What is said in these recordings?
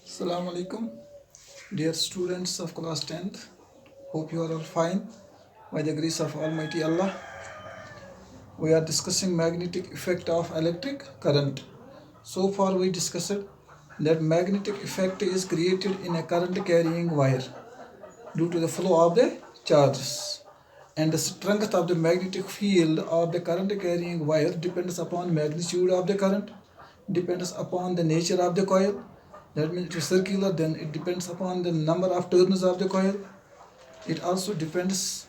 Assalamu alaikum, dear students of class 10th. Hope you are all fine by the grace of Almighty Allah. We are discussing magnetic effect of electric current. So far we discussed that magnetic effect is created in a current carrying wire due to the flow of the charges, and the strength of the magnetic field of the current carrying wire depends upon magnitude of the current, depends upon the nature of the coil. That means it is circular, then it depends upon the number of turns of the coil. It also depends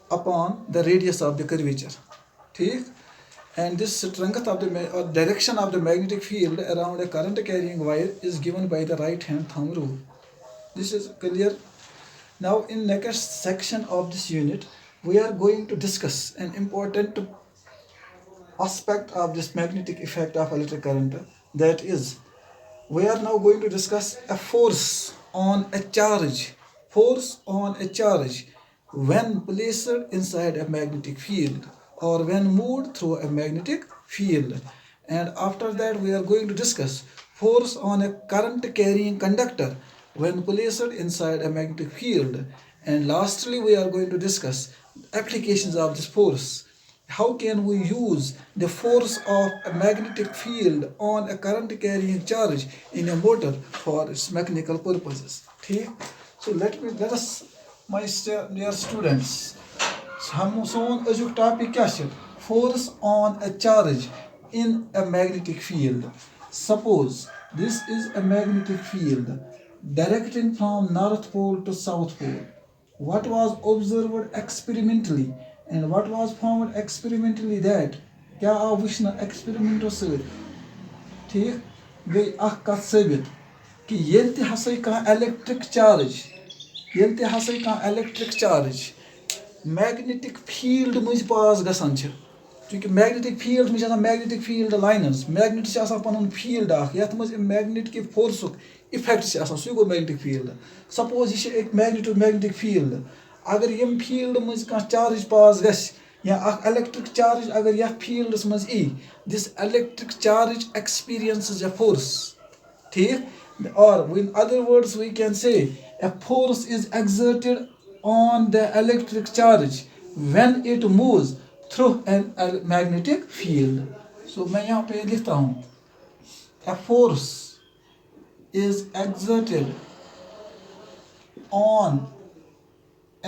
upon the radius of the curvature. ठीक? And this strength of the or direction of the magnetic field around a current carrying wire is given by the right hand thumb rule. This is clear. Now in next section of this unit, we are going to discuss an important aspect of this magnetic effect of electric current. That is, we are now going to discuss a force on a charge. Force on a charge when placed inside a magnetic field or when moved through a magnetic field. And after that we are going to discuss force on a current carrying conductor when placed inside a magnetic field. And lastly we are going to discuss applications of this force. How can we use the force of a magnetic field on a current carrying charge in a motor for its mechanical purposes? Okay? So let us, my dear students, our topic is force on a charge in a magnetic field. Suppose this is a magnetic field directing from North Pole to South Pole. What was observed experimentally and what was found experimentally that क्या आव वुचना एक्सपेरिमेंटो sir ठीक गई अख कथ साबित कि L ते हसै का इलेक्ट्रिक चार्ज मैग्नेटिक फील्ड मज पास गसान छ क्योंकि मैग्नेटिक फील्ड मज मैग्नेटिक फील्ड लाइनस मैग्नेट छ आसान पनन फील्ड अख यथ मज मैग्नेट के फोर्सुक इफेक्ट छ आसान सु गो मैग्नेटिक फील्ड सपोज ये एक मैग्नेटिक फील्ड अगर यम फील्ड मज का चार्ज पास गस या अख इलेक्ट्रिक चार्ज अगर यह फील्ड्स मज ई this electric charge experiences a force ठीक or in other words we can say a force is exerted on the electric charge when it moves through a magnetic field. So मैं यहाँ पे लिखता हूँ a force is exerted on a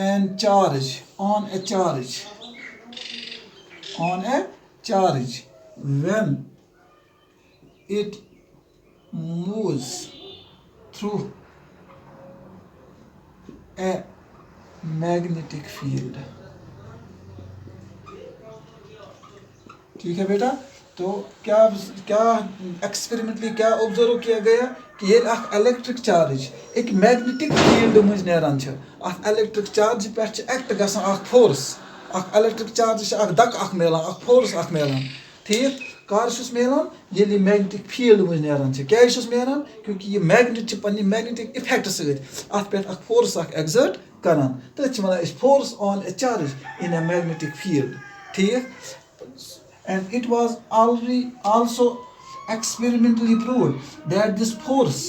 charge when it moves through a magnetic field. ठीक है बेटा, तो क्या एक्सपेरिमेंटली क्या ऑब्जर्व किया गया कि ये इलेक्ट्रिक चार्ज एक मैग्नेटिक फील्ड मज नेरान छ अख इलेक्ट्रिक चार्ज पे एक्ट गसान अख फोर्स अख इलेक्ट्रिक चार्ज अख दक अख मेलान अख फोर्स अख मेलान ठीक कार छुस मेलान ये मैग्नेटिक फील्ड मज नेरान छ क्या छुस मेलान क्योंकि ये मैग्नेट छ पन्नी मैग्नेटिक इफेक्ट सहित अथ पे अख फोर्स अख एक्सर्ट करान तथ छ वनान force on a charge in a magnetic field ठीक. And it was also experimentally proved that this force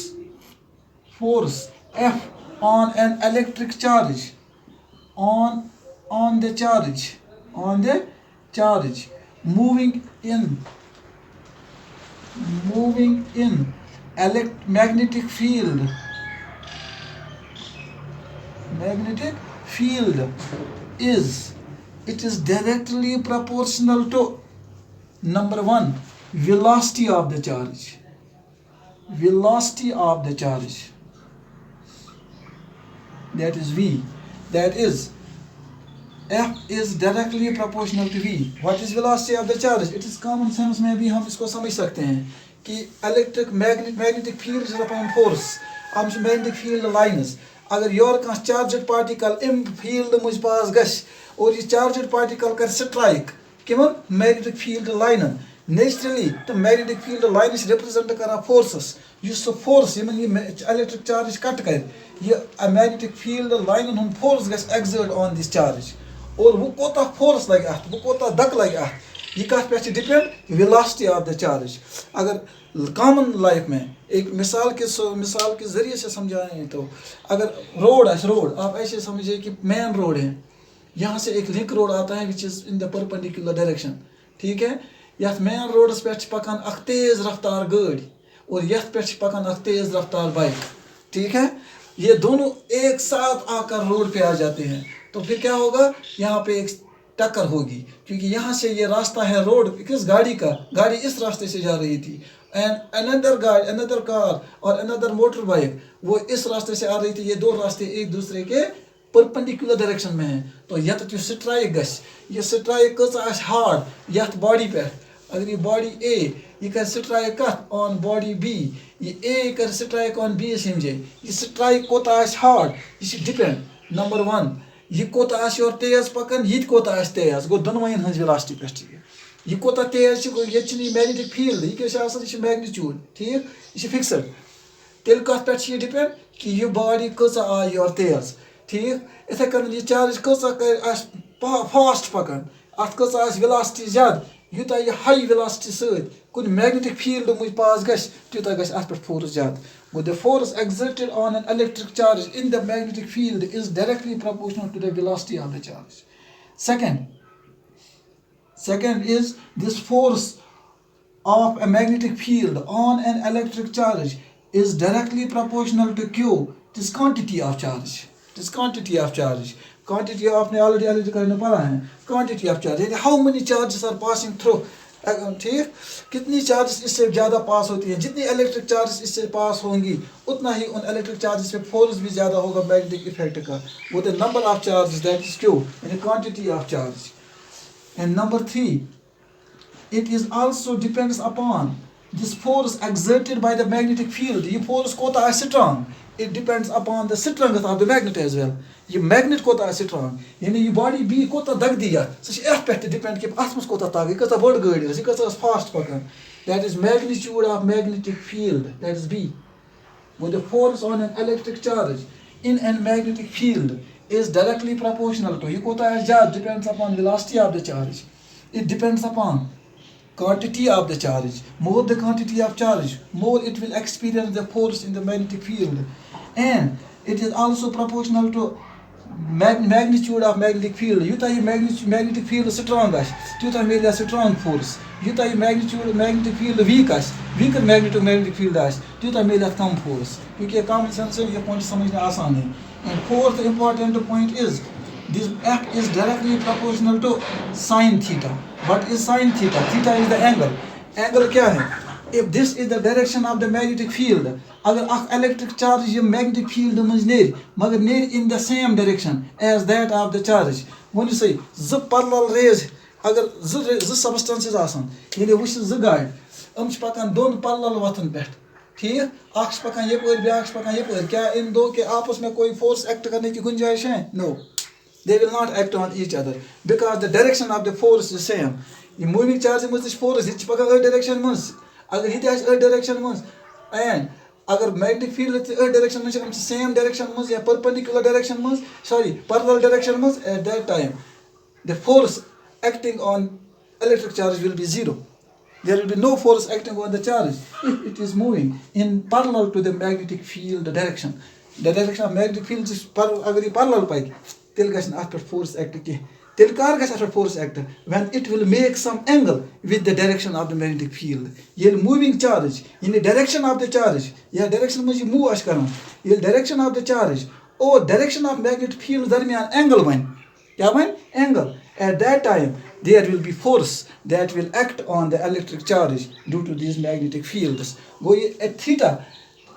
F on an electric charge on the charge moving in magnetic field is directly proportional to number one velocity of the charge that is V, that is F is directly proportional to V. What is velocity of the charge? It is common sense में भी हम इसको समझ सकते हैं कि electric magnetic field is upon force हम magnetic field lines अगर योर का charged particle इन field मुझ पास गश और ये charged particle कर strike किमन मैग्नेटिक फील्ड लाइन नेचुरली तो मैग्नेटिक फील्ड लाइन रिप्रेजेंट करा फोर्सेस युस फोर्स यमन ये इलेक्ट्रिक चार्ज कट कर ये मैग्नेटिक फील्ड लाइन हम फोर्स गस एक्सर्ट ऑन दिस चार्ज और वो कोता फोर्स लगे अथ वो कोता दक लगे अथ ये कत पे depend velocity of the charge. अगर कॉमन लाइफ में एक मिसाल के जरिए से समझाएं तो अगर रोड आप ऐसे समझिए कि मेन रोड है, यहाँ से एक लिंक रोड आता है which is in the perpendicular direction, ठीक है। यथ मेन रोडस पे पकान अख तेज रफ्तार गाड़ी और यथ पे पकान अख तेज रफ्तार बाइक, ठीक है। ये दोनों एक साथ आकर रोड पे आ जाते हैं तो फिर क्या होगा, यहाँ पे एक टक्कर होगी, क्योंकि यहाँ से ये रास्ता है रोड किस गाड़ी का, गाड़ी इस रास्ते से जा रही थी एंड अनदर कार और अनदर मोटर बाइक वो इस रास्ते से आ रही थी। ये दो रास्ते एक दूसरे के परपेंडिकुलर डायरेक्शन में है। तो यत जो स्ट्राइक गस, ये स्ट्राइक कस हार्ड यथ बॉडी पे, अगर ये बॉडी ए ये कर स्ट्राइक कत ऑन बॉडी बी, ये ए कर स्ट्राइक ऑन बी समझे, ये स्ट्राइक कोत हार्ड ये डिपेंड नंबर 1 ये कोत और तेज पकन ये कोत तेज गो दोनों हज वेलोसिटी पे, ये कोत तेज ये मैग्नेटिक फील्ड ये मैग्नीट्यूड, ठीक ये फिक्सड। तेल कत पे डिपेंड कि ये बॉडी कस आई और तेज, ठीक। इथे कन ये चार्ज कस फास्ट पकन अत कस वेलोसिटी ज्यादा, यूता ये हाई वेलोसिटी सत कुन मैग्नेटिक फील्ड मुझ पास गस तूता गस अत पे फोर्स ज्यादा। But the force exerted on an electric charge in the magnetic field is directly proportional to the velocity of the charge. Second is this force of a magnetic field on an electric charge is directly proportional to Q. It is quantity of charge. It is quantity of charge. Quantity of आपने already करने पड़ा है. Quantity of charge. How many charges are passing through? ठीक, कितनी charges इससे ज़्यादा पास होती है, जितनी इलेक्ट्रिक चार्जेस इससे पास होंगी उतना ही उन इलेक्ट्रिक चार्जेस पे फोर्स भी ज़्यादा होगा मैग्नेटिक इफेक्ट का। वो the number of charges that is Q यानी quantity of charge. And number 3 it is also depends upon this force exerted by the magnetic field. ये फोर्स कोता strong, it depends upon the strength of the magnet as well. ये magnet कोता strong यानी ये body B कोता दग दिया सह एथ पे डिपेंड कि अथ मस कोता ताकत कता बड़ गाड़ी ये कता फास्ट पकन, that is magnitude of magnetic field, that is B. When the force on an electric charge in an magnetic field is directly proportional to, ये कोता है ज्यादा, depends upon velocity of the charge, it depends upon quantity of the charge. More the quantity of charge, more it will experience the force in the magnetic field, and it is also proportional to magnitude of magnetic field. Yuta ये magnetic field strong आश, तुता मेरे strong force. Yuta ये magnetic field weak आश, weaker magnetic field आश, तुता मेरे कम force. क्योंकि common sense से ये point समझना आसान है. And fourth important point is this F is directly proportional to sin theta. What is sin theta? Theta is the angle. Angle क्या है? If this is the direction of the magnetic field, अगर अख electric charge ये magnetic field मंज नेर, मगर नेर in the same direction as that of the charge. When you say z parallel rays, अगर z substances आसान, यानी वो z गाड़, हम पकान दोन parallel वतन पे, ठीक? अक्ष पकान ये पर ब्याक्ष पकान ये पर, क्या इन दो के आपस में कोई force act करने की गुंजाइश है? No. They will not act on each other because the direction of the force is same. The moving charge must is force. It's paka a direction must. Agar it has a direction must, and agar magnetic field is a direction must, same direction must, या perpendicular direction must, sorry, parallel direction must. At that time, the force acting on electric charge will be zero. There will be no force acting on the charge if it is moving in parallel to the magnetic field direction. The direction of magnetic field is parallel pike. Till gets after force act ki. Till car gets after force act when it will make some angle with the direction of the magnetic field. Yel moving charge in the direction of the charge. Yeah, direction must move as karan. Yel direction of the charge or direction of magnetic field darmiyan angle when. Kya when? Angle. At that time there will be force that will act on the electric charge due to these magnetic fields. Go at theta.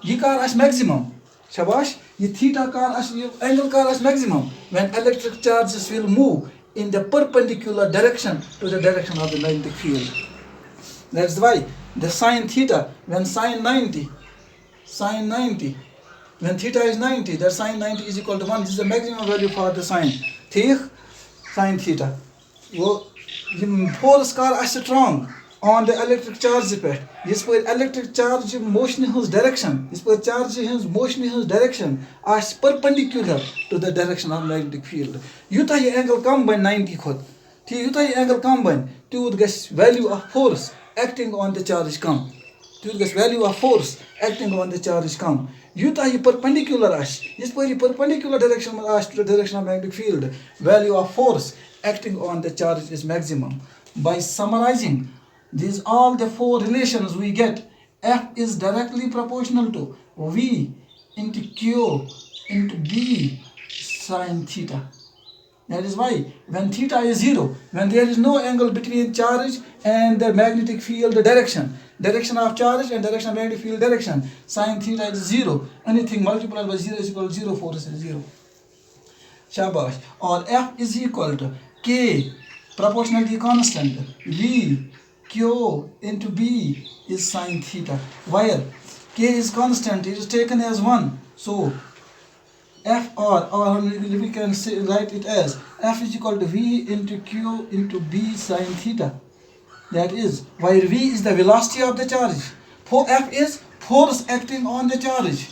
Ye car as maximum. Shabash, ये theta car as angle car as maximum when electric charges will move in the perpendicular direction to the direction of the magnetic field. That's why the sin theta when sin 90, when theta is 90, that sin 90 is equal to 1. This is the maximum value for the sin. ठीक, sin theta. वो force car as strong on the electric charge पे, जिस पर electric charge motion हंस direction, जिस पर charge हंस motion हंस direction as perpendicular to the direction of magnetic field. Utah ये angle कम बन 90 खुद, ठीक यूता ये angle कम बन, tooth gets value of force acting on the charge come. Tooth gets value of force acting on the charge come. Utah perpendicular ash. This perpendicular direction to the direction of magnetic field. Value of force acting on the charge is maximum. By summarizing these all the four relations we get, F is directly proportional to V into Q into B sine theta. That is why when theta is 0, when there is no angle between charge and the magnetic field direction of charge and direction of magnetic field direction, sine theta is 0. Anything multiplied by 0 is equal to 0, force is 0. Shabash. Or F is equal to K, proportionality constant, V, Q into B is sine theta. Where K is constant, it is taken as 1. So F or we can say, write it as F is equal to V into Q into B sine theta. That is, where V is the velocity of the charge. F is force acting on the charge.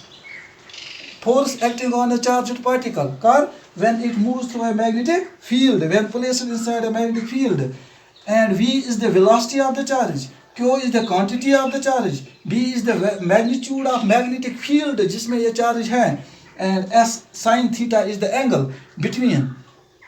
Force acting on a charged particle. Car when it moves through a magnetic field, when placed inside a magnetic field. And V is the velocity of the charge. Q is the quantity of the charge. B is the magnitude of magnetic field जिसमें ये charge है. And S sine theta is the angle between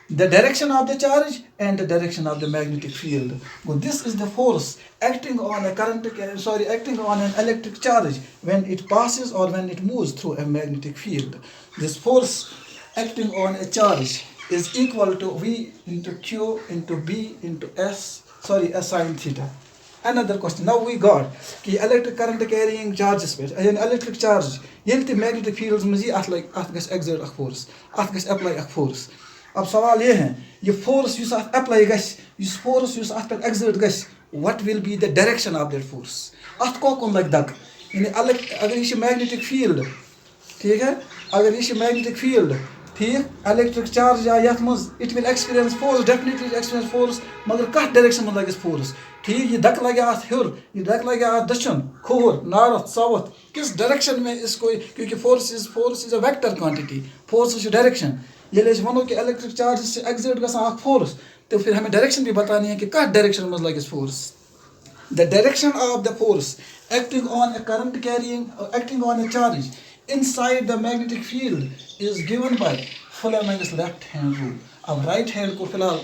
the direction of the charge and the direction of the magnetic field. Well, this is the force acting on acting on an electric charge when it passes or when it moves through a magnetic field. This force acting on a charge is equal to V into Q into B into S sine theta. Another question. Now we got कि electric current carrying charges with an electric charge. यंते magnetic fields में जी आत गस exert अख force, आत गस apply अख force. अब सवाल ये है, ये force युस आत apply गस, युस force युस आत पर exert Gus, what will be the direction of that force? आत को कौन लग दक? यानी अगर ये magnetic field, ठीक है? अगर ये magnetic field, ठीक, electric charge या यात मज, it will experience force, definitely experience force, मगर कहाँ direction में लगेस force? ठीक, ये धक लगे आत हिर, ये धक लगे आत दक्षिण, खोर, नॉर्थ, साउथ, किस डायरेक्शन में इसको, क्योंकि force is a vector quantity, force is a direction. ये ले वनो कि इलेक्ट्रिक चार्ज से exert गसा आक force, तो फिर हमें डायरेक्शन भी बतानी है कि कहाँ डायरेक्शन में लगे force. The direction of the force acting on a current carrying, acting on a charge inside the magnetic field is given by Fleming's left hand rule. अब right hand को फिलहाल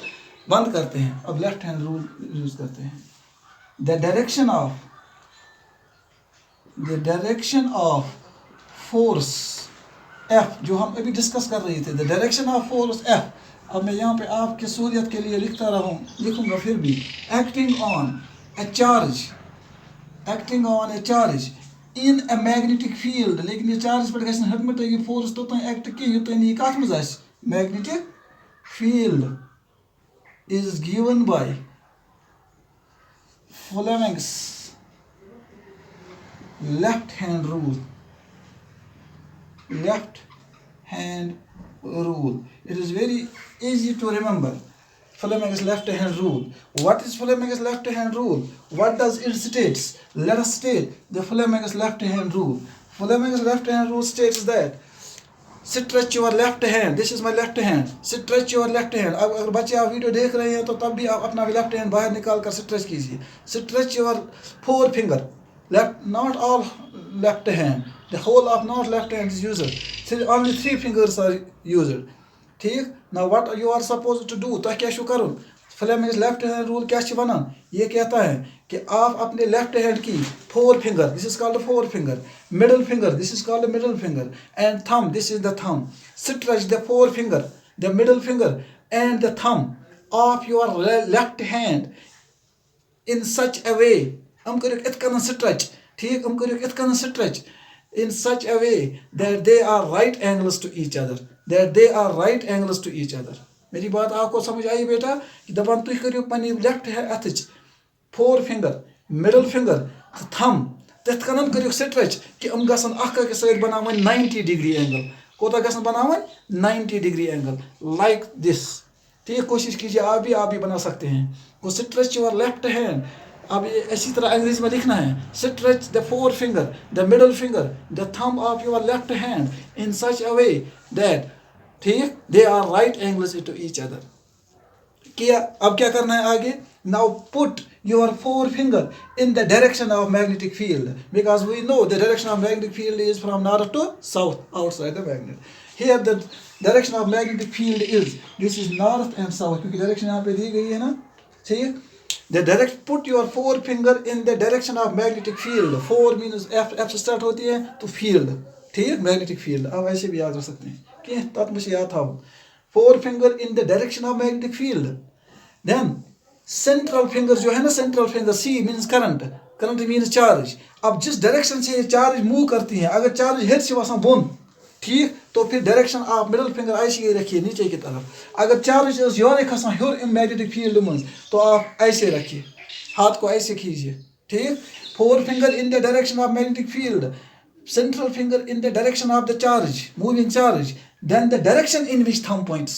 बंद करते हैं, अब left hand rule यूज करते हैं. The direction of force F जो हम अभी डिस्कस कर रहे थे, the direction of force F, अब मैं यहाँ पे आपकी सहूलियत के लिए लिखूंगा फिर भी, acting on a charge in a magnetic field, लेकिन ये चार्ज पर गैस हटमट है कि force तो एक्ट की युत नहीं काट में जाए, magnetic field is given by Fleming's left hand rule. It is very easy to remember. Fleming's left hand rule. What is Fleming's left hand rule? What does it state? Let us state the Fleming's left hand rule. Fleming's left hand rule states that stretch your left hand. This is my left hand. Stretch your left hand. अब अगर बच्चे आप video देख रहे हैं तो तब भी आप अपना लेफ्ट हैंड बाहर निकाल कर स्ट्रेच कीजिए. Stretch your forefinger. Left, not all left hand. The whole of not left hand is used. Only 3 fingers are used. ठीक? Now what you are supposed to do? तो क्या शु करूँ? Fleming's left hand rule क्या ची बना? ये कहता है कि आप अपने left hand की forefinger, this is called a forefinger, middle finger, this is called a middle finger, and thumb, this is the thumb. Stretch the forefinger, the middle finger, and the thumb of your left hand in such a way. हम करें इतना stretch, ठीक? हम करें इतना stretch in such a way that they are right angles to each other. मेरी बात आपको समझ आई बेटा कि दबान तुम करियो पनी left अथच forefinger, middle finger, thumb तथ कनन करियो स्ट्रेच कि हम गसन अख के सहित बनावन 90 डिग्री एंगल. कोता गसन बनावन 90 डिग्री एंगल like this. ठीक, कोशिश कीजिए आप भी बना सकते हैं. वो stretch your left hand. अब इसी तरह अंग्रेजी में लिखना है, stretch the forefinger, the middle finger, the thumb of your left hand in such a way that ठीक they are right angles to each other. किया. अब क्या करना है आगे? Now put your forefinger in the direction of magnetic field, because we know the direction of magnetic field is from north to south outside the magnet. Here the direction of magnetic field is, this is north and south, क्योंकि direction यहाँ पे दी गई है ना, ठीक. The direct, put your forefinger in the direction of magnetic field. Four means F से start होती है तो field, ठीक, magnetic field. अब ऐसे भी याद रख सकते हैं कि तब मुझे याद था. Forefinger in the direction of magnetic field. Then central finger जो है ना, central finger, C means current, current means charge. अब जिस डायरेक्शन से ये चार्ज मूव करती है, अगर चार्ज हेड से वहाँ बोन, ठीक, तो फिर डायरेक्शन आप मिडल फिंगर ऐसे ही रखिए नीचे की तरफ. अगर चार्ज योरे खसान हर इन मैग्नेटिक फील्ड में, तो आप ऐसे रखिए, हाथ को ऐसे कीजिए, ठीक. Four finger in the direction of magnetic field, central finger in the direction of the charge, moving charge. Then the direction in which thumb points.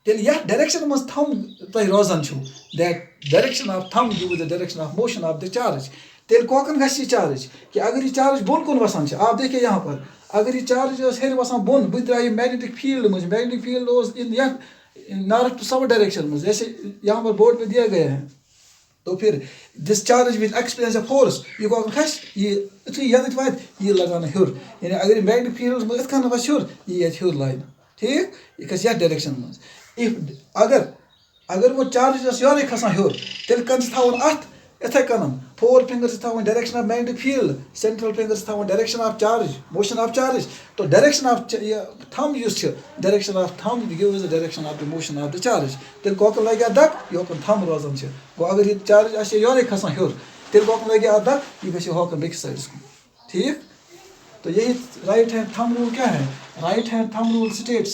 Till direction must thumb thy rozan chu. That direction of thumb gives the direction of motion of the charge. Till कोकन गसी charge कि अगर ये charge bone कौन वसान छ, आप देखिए यहाँ पर, अगर ये charge जो है वसान बोन बुद्रा ये magnetic field मुझे, magnetic field was in north to south direction मुझे, जैसे यहाँ पर बोर्ड पे दिया गया है. तो फिर this charge will experience a force, ये कोकन खस ये इतनी याद वाद ये लगाना हिर, यानी अगर ये magnetic field मुझे इतना बस हिर ये हिर लाइन, ठीक, ये कस या डायरेक्शन में. If अगर वो चार्ज योरे खसान हिर, तेल कन थावन अथ इथे कनम, फोर फिंगर्स थावन direction of magnetic field, central fingers थावन direction of charge, motion of charge. तो डायरेक्शन ऑफ थंब यूज छ, direction of thumb gives the direction of the motion of the charge. तेल कोकन लगे दक योकन थंब रोजन छ. गो अगर ये चार्ज आसे योरे खसान हिर, तेल कोकन लगे दक ये गसे होकन बेक साइड को, ठीक. तो यही राइट हैंड थंब रूल क्या है. Right hand thumb rule states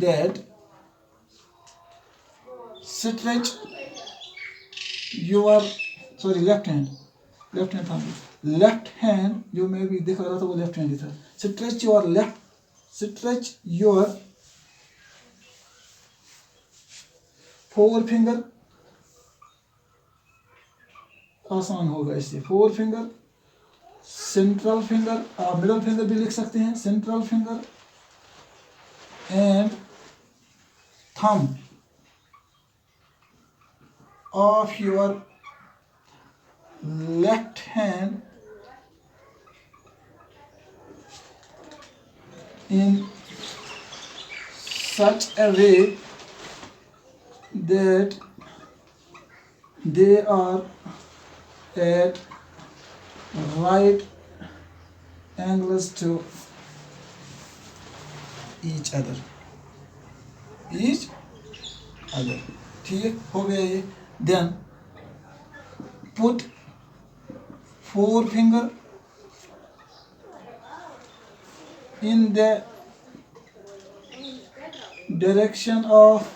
that stretch your, sorry, left hand thumb, left hand जो मैं भी दिखा रहा था वो लेफ्ट हैंड ही था. stretch your forefinger, आसान होगा इससे. फोर फिंगर, सेंट्रल फिंगर, आप मिडल फिंगर भी लिख सकते हैं, central finger and thumb of your left hand in such a way that they are at right angles to each other, ठीक हो गया ये. Then put forefinger in the direction of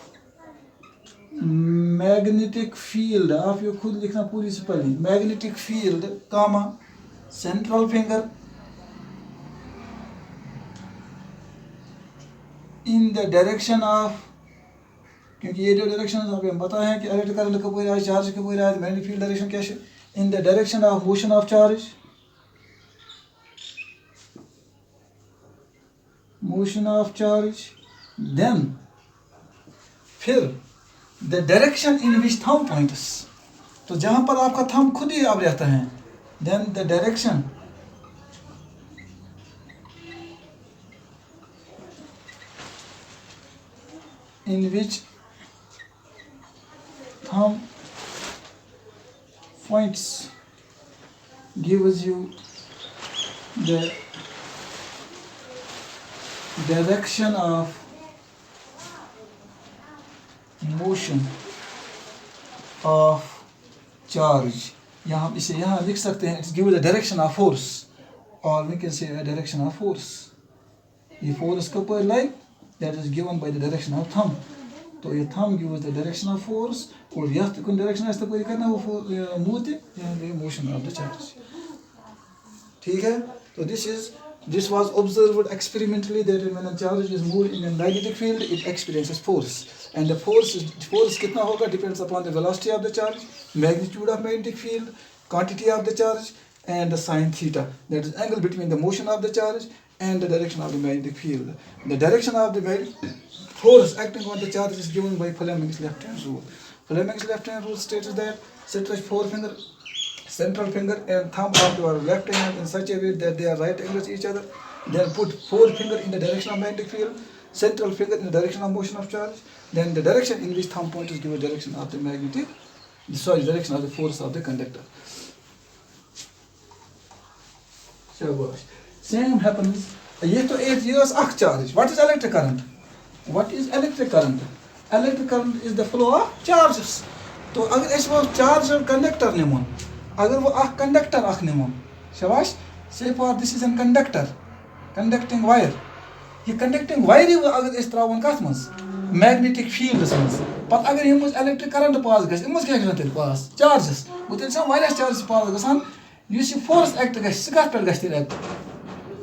magnetic field. आप ये खुद लिखना पूरी spelling. magnetic field, comma, central finger in the direction of, क्योंकि ये जो डायरेक्शन हमें पता है कि इलेक्ट्रिक करंट कब हो रहा है, चार्ज कब हो रहा है, मैग्नेटिक फील्ड डायरेक्शन क्या है. In the direction of motion of charge, motion of charge. Then फिर the direction in which thumb points, तो जहां पर आपका थंब खुद ही अब रहता है. Then the direction in which thumb points gives you the direction of motion of charge. यहाँ इसे यहाँ लिख सकते हैं, it gives the direction of force, or we can say a direction of force. ये force का पर like that is given by the direction of thumb. तो ये thumb gives the direction of force, और यह तो कौन direction ऐसा कोई करना वो मूव है motion of the charge, ठीक है. तो this was observed experimentally that when a charge is moved in a magnetic field it experiences force, and the force कितना होगा depends upon the velocity of the charge, magnitude of magnetic field, quantity of the charge, and the sine theta, that is angle between the motion of the charge and the direction of the magnetic field. The direction of the magnetic force acting on the charge is given by Fleming's left-hand rule. Fleming's left-hand rule states that stretch forefinger, central finger and thumb of your left hand in such a way that they are right angles to each other. Then put forefinger in the direction of magnetic field, central finger in the direction of motion of charge. Then the direction in which thumb pointers give a direction of the direction of the force of the conductor. Same happens. This charge. What is electric current? What is electric current? Electric current is the flow of charges. So, if we charge or conductor, अगर वो conductor शाबाश, say for this is a conductor, conducting wire. ये conducting wire अगर इस तरह कथ मस magnetic field मस पत अगर यम electric current pass गस यम क्या गसन pass charges वो तेल सा वायरस charges pass गसन युस force act गस सकात पर गस act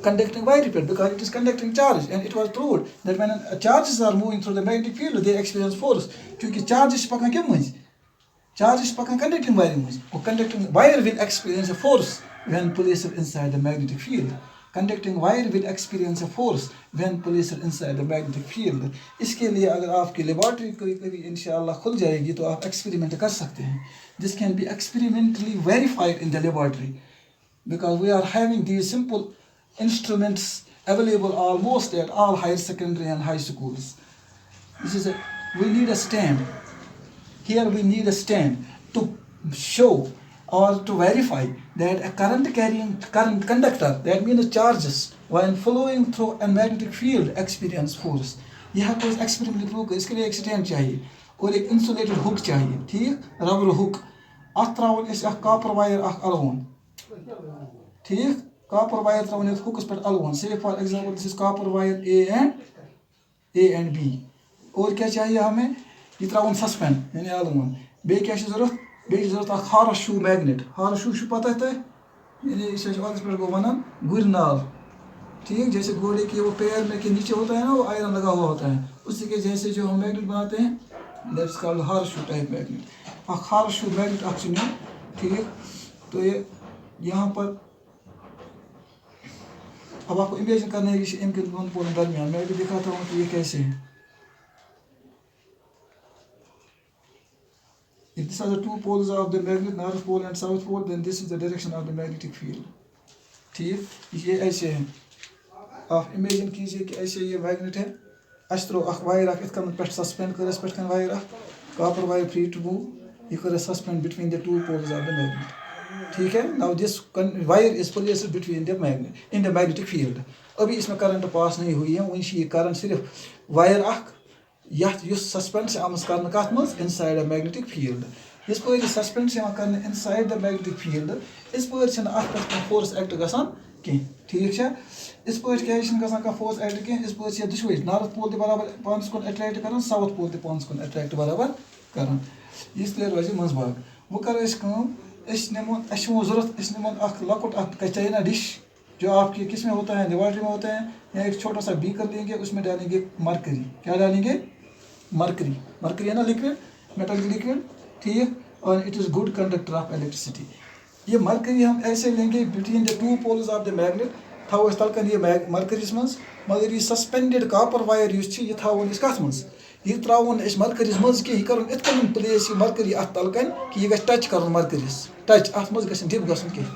conducting wire because it is conducting charge, and it was proved that when charges are moving through the magnetic field they experience force क्योंकि charges पकन क्या मस charges पकन conducting wire मस और conducting wire will experience a force when placed inside the magnetic field. Conducting wire will experience a force when placed inside the magnetic field. इसके लिए अगर आपकी laboratory कभी इंशाअल्लाह खुल जाएगी तो आप एक्सपेरिमेंट कर सकते हैं. This can be experimentally verified in the laboratory because we are having these simple instruments available almost at all higher secondary and high schools. We need a stand. Here we need a stand to show or to verify that a current carrying conductor, that means charges, when flowing through a magnetic field experience force. यह कोई experiment prove कर इसके लिए एक stand चाहिए और एक insulated hook चाहिए, ठीक, रबर हुक. अत त्रावन इस कॉपर वायर अलवन, ठीक, कॉपर वायर त्रावन इस हुकस पे अलवन. Say for example this is copper wire A and B. और क्या चाहिए हमें, ये त्रावन सस्पेंड यानी अलवन. बे क्या जरूरत, बे जरूरत horse shoe magnet. Horse shoe पता है यानी इस पे गो वनान गुर नाल, ठीक, जैसे घोड़े के वो पैर में के नीचे होता है ना, वो आयरन लगा हुआ होता है, उसी के जैसे जो हम मैग्नेट बनाते हैं, that's called horse shoe type magnet. Horse shoe magnet oxygen, ठीक. तो ये यहाँ पर अब आपको इमेजिन करना है कि इनके दोनों पोल दरमियान मैं भी दिखाता हूँ कि ये कैसे है. If these are the two poles of the magnet, north pole and south pole, then this is the direction of the magnetic field. ठीक, ये ऐसे है. आप इमेजिन कीजिए कि ऐसे ये मैग्नेट है, अस त्रो अख वायर अख इतकन पे सस्पेंड कर पे वायर अख copper wire free to move, ये कर suspend between the two poles of the magnet, ठीक है. Now this wire is placed between the magnet in the magnetic field. अभी इसमें करंट पास नहीं हुई है, वहीं ये करंट सिर्फ वायर अख युस सस्पेंड से आमस करने कत मज इनसाइड द मैग्नेटिक फील्ड. इस पर सस्पेंड से करने इनसाइड द मैग्नेटिक फील्ड, इस पर अत पे फोर्स एक्ट गसान कह, ठीक है. इस पर क्या फोर्स एक्ट कह, इस पर दुशवे नॉर्थ पोल बराबर पानस कुन अट्रैक्ट कर, साउथ पोल पानस कुन अट्रैक्ट बराबर कर, इसलिए रोज मजबाग. वो करो नमो जरूरत नमो लकुट चाइना डिश जो आपकी किस में होता है, लेबोरेटरी में होता है, या एक छोटा सा बीकर लेंगे, उसमें डालेंगे मरकरी. क्या डालेंगे, मरकरी. मरकरी है ना लिक्विड, मेटल लिक्विड, ठीक, और it is good conductor of electricity. ये मरकरी हम ऐसे लेंगे between the two poles of the magnet, थो तलकन ये मरकरीस मज, मगर ये सस्पेंडेड कॉपर वायर ये थोन कत मज, ये त्रावन मरकरीस मज कि यह कर इतकन प्लेस ये मरकरी अत तलकन कि यह गज टच कर मरकरीस, टच अत मज गि डिप गसन कह.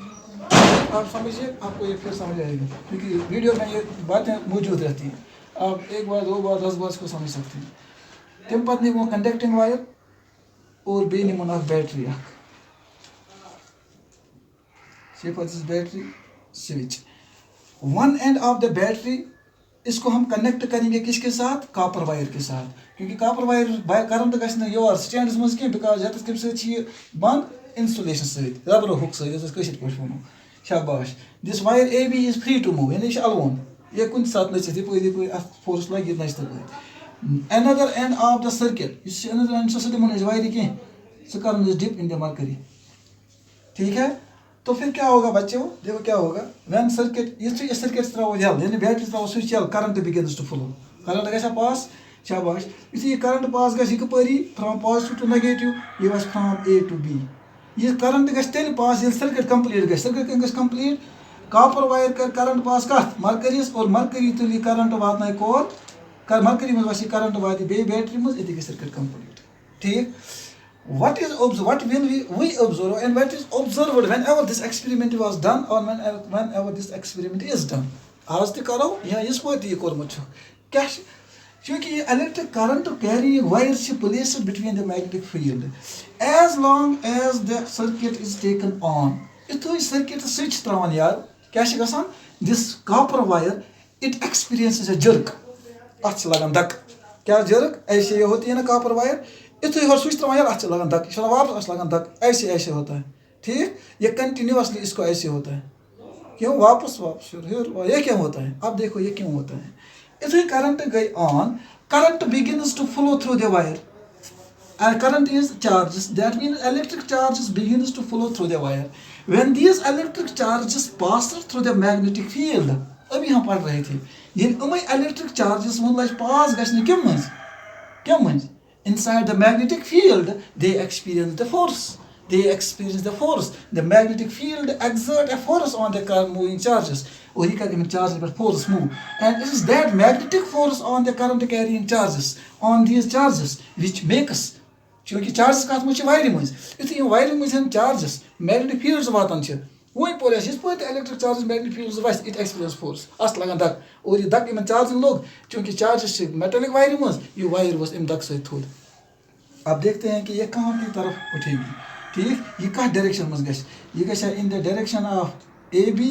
आप समझिए, आपको ये फिर समझ आएगा क्योंकि वीडियो में ये बातें मौजूद रहती हैं. आप एक बार, दो बार, 10 बार इसको समझ सकते हैं. तम पे निमो कंडक्टिंग वायर और बे निमन battery battery switch. One end of the battery इसको हम कनेक्ट करेंगे किसके साथ, कॉपर वायर के साथ, क्योंकि copper wire current goes your stand मज कह बिकॉज ये कम बंद इंसुलेशन सहित रबर हुक सहित वो. शाबाश. This wire A B is free to move यानी अलवन, ये कुछ साथ नचित ये फोर्स लगे नच तक. Another end of the circuit, another end से दिमन वायर कह सह कर डिप इन द मरकरी, ठीक है. तो फिर क्या होगा बच्चों, देखो क्या होगा, व्हेन सर्किट ये सर्किट त्रो जल यानी बैटरी त्रो स्विच जल, current begins to flow, current गया पास. शाबाश. यु ये करंट पास गि कपरी फ्रॉम पॉजिटिव टू नेगेटिव, ये फ्रॉम ए टू बी. ये करंट गि तेल पास ये सर्किट कंप्लीट गि. सर्किट कम गि कंप्लीट Copper wire कर current pass कत mercury's और mercury तुली current वातना कोर कर mercury में वैसे current वाती बे battery में इतने circuit complete ठीक. What is what will we observe and what is observed whenever this experiment was done or whenever this experiment is done. आज ते करो या इस पर ये कोरमत छो क्या क्योंकि electric current carrying wires is placed between the magnetic field as long as the circuit is taken on. इतो circuit switch त्रावन यार क्या श गसान this copper wire it experiences a jerk. अच लगन धक क्या jerk ऐसे होती है ना copper wire इतो हर स्विच त्रावन यार अच लगन धक चलो वापस अच लगन धक ऐसे ऐसे होता है ठीक. ये कंटिन्यूअसली इसको ऐसे होता है क्यों वापस वापस फिर ये क्या होता है अब देखो ये क्यों होता है. If the current goes on, current begins to flow through the wire. And current is charges. That means electric charges begins to flow through the wire. When these electric charges pass through the magnetic field, अभी हम पढ़ रहे थे. ये electric charges मतलब pass गश्ने क्या मंज? Inside the magnetic field, they experience the force. The magnetic field exert a force on the current moving charges. Or he can charge but force move. And it is that magnetic force on the current carrying charges, on these charges, which make us. क्योंकि charges का मुझे wiring में, इतने wiring में हम charges, magnetic fields वातन छे. वही पोले इस पर electric charges, magnetic fields vice it experience force. अस लगन दक और ये दक इमन charging लोग क्योंकि charges से metallic wiring में ये wire was इम दक से थोड़. अब देखते हैं कि ये कहाँ की तरफ उठेगी. ठीक ये कहाँ डायरेक्शन में गश ये गश in the direction of A B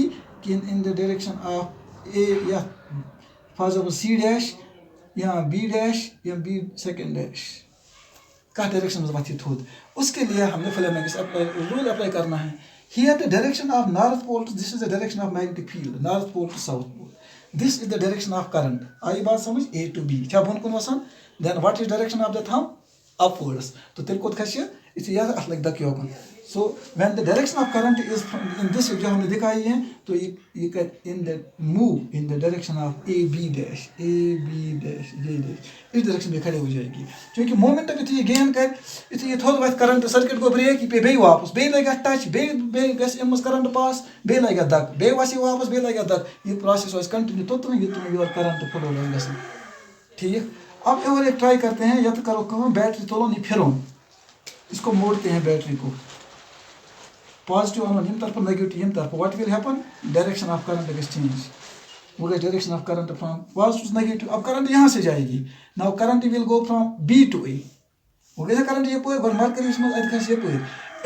in the direction of A या फॉर एग्जांपल सी डैश या बी डैश या बी सेकंड डैश कहाँ डायरेक्शन में बात थोद उसके लिए हमने फ्लेमिंग रूल अप्लाई करना है. Here the direction of north pole this is the direction of magnetic field north pole to south pole this is the direction of current. आई बात समझ ए टू बी क्या बोन कौन वसन then what is direction of the thumb upwards. तो तेल coat खशिए इसे याद रख लग दक योगन. So when the direction of current is in this जो हमने दिखाई है तो ये कर in the move in the direction of A B dash J dash इस डायरेक्शन में खड़े हो जाएगी क्योंकि मोमेंट अभी ये गेन कर इसे ये थोड़ा बहुत करंट सर्किट को ब्रेक पे बे वापस बे लगा टच बे गस एमस करंट पास बे लगा दक बे वासी वापस बे लगा दक ये प्रोसेस वाइज कंटिन्यू तो ये तुम्हें योर करंट फ्लो लगा ठीक. अब और एक ट्राई करते हैं या तो करो कम बैटरी तोलो नहीं फिरो इसको मोड़ते हैं बैटरी को पॉजिटिव ऑन इन तरफ नेगेटिव इन तरफ what will happen direction of current will change वो गया direction of current from positive negative. अब करंट यहाँ से जाएगी now current will go from B to A वो गया करंट ये पोए मार्कर इसमें अधिकांश ये पोए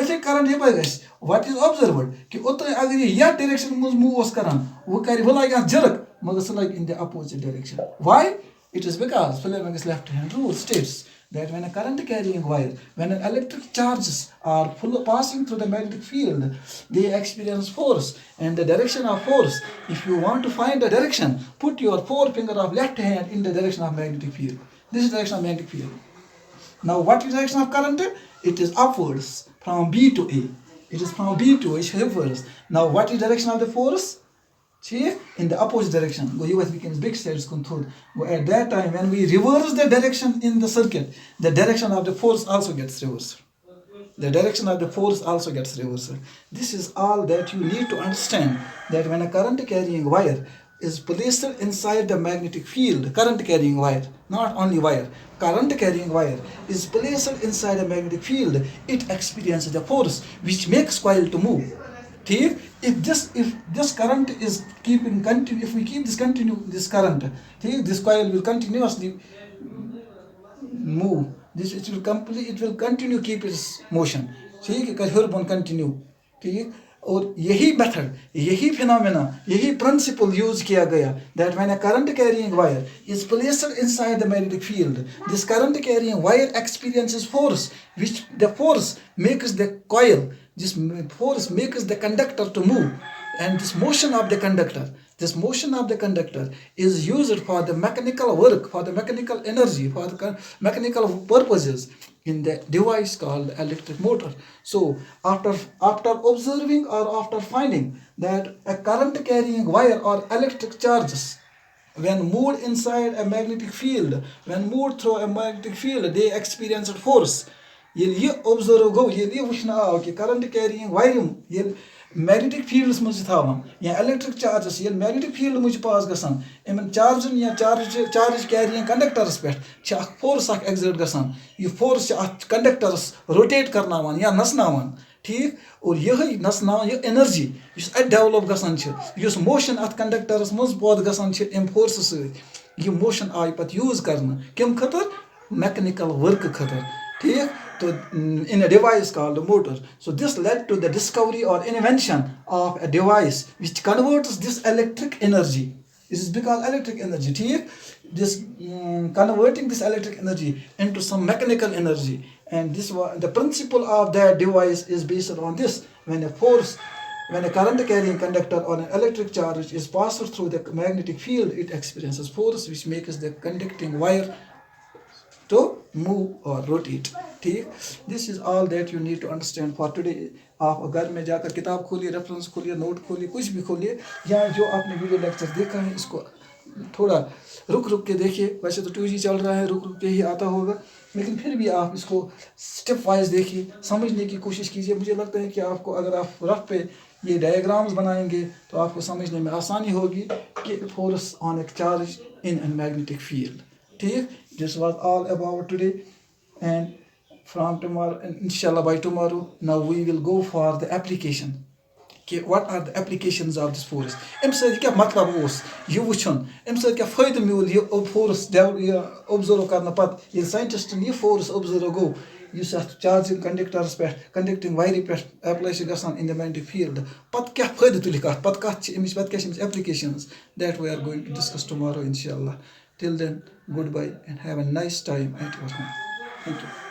ऐसे करंट ये पोए गस व्हाट इज ऑब्जर्व्ड कि उतने अगर ये या डायरेक्शन में मूव ओस करन वो कर वो लाइक जर्क मगर से like in the opposite direction. Why it is because Fleming's left hand rule states that when a current carrying wire, when an electric charges are passing through the magnetic field, they experience force and the direction of force. If you want to find the direction, put your forefinger of left hand in the direction of magnetic field. This is the direction of magnetic field. Now what is the direction of current? It is upwards from B to A. It is from B to A, it's upwards. Now what is the direction of the force? See, in the opposite direction. You guys became big steps control. At that time, when we reverse the direction in the circuit, the direction of the force also gets reversed. The direction of the force also gets reversed. This is all that you need to understand. That when a current carrying wire is placed inside the magnetic field, current carrying wire, not only wire, current carrying wire is placed inside a magnetic field, it experiences the force which makes coil to move. If this current is keeping continue, if we keep this current, this coil will continuously move. It will continue keep its motion. Continue. और यही method यही phenomena यही principal use किया गया that when a current carrying wire is placed inside the magnetic field, this current carrying wire experiences force, which the force makes the coil, this force makes the conductor to move, and this motion of the conductor is used for the mechanical work, for the mechanical energy, for the mechanical purposes in the device called electric motor. So after observing or after finding that a current carrying wire or electric charges when moved inside a magnetic field, when moved through a magnetic field, they experience force. Yel ye observe go, yel ye wushna aw ki current carrying wire yel magnetic fields mujh thavan ya electric charges yel magnetic field mujh pass gasan emen charge ya charge carrying conductors pet cha force ak exert gasan ye force at conductors rotate karnavan ya nasnavan ठीक और यही नसना यह energy इस develop गसान इस motion अत conductors मज पद गसान M force सत यह मोशन आय पत यूज करना कम खतर मैकेनिकल वर्क खतर ठीक तो in a device called a motor. So this led to the discovery or invention of a device which converts this electric energy. This is because electric energy, ठीक? This converting this electric energy into some mechanical energy, and this the principle of that device is based on this: when a current carrying conductor or an electric charge is passed through the magnetic field, it experiences force which makes the conducting wire to move or rotate. ठीक, this is all that you need to understand for today. आप घर में जाकर किताब खोलिए, reference खोलिए, note खोलिए, कुछ भी खोलिए, या जो आपने वीडियो लेक्चर देखा है इसको थोड़ा रुक के देखिए. वैसे तो 2G चल रहा है, रुक के ही आता होगा, लेकिन फिर भी आप इसको स्टेप वाइज देखिए, समझने की कोशिश कीजिए. मुझे लगता है कि आपको अगर आप रफ पे ये डायग्राम्स बनाएंगे तो आपको समझने में आसानी होगी कि force on a charge in an magnetic field. ठीक, this was all about today, and from tomorrow, inshallah by tomorrow, now we will go for the application. Okay, what are the applications of this force? Am said kya matlab os ye wuchun, am said kya fayda mil ye force observe karna pat ye scientist ye force observe go you said charging conductors pe conducting wire pe apply gasan in the magnetic field. Pat kya fayda tulikat pat kat imis pat kya applications that we are going to discuss tomorrow inshallah. Till then, goodbye and have a nice time at your home. Thank you.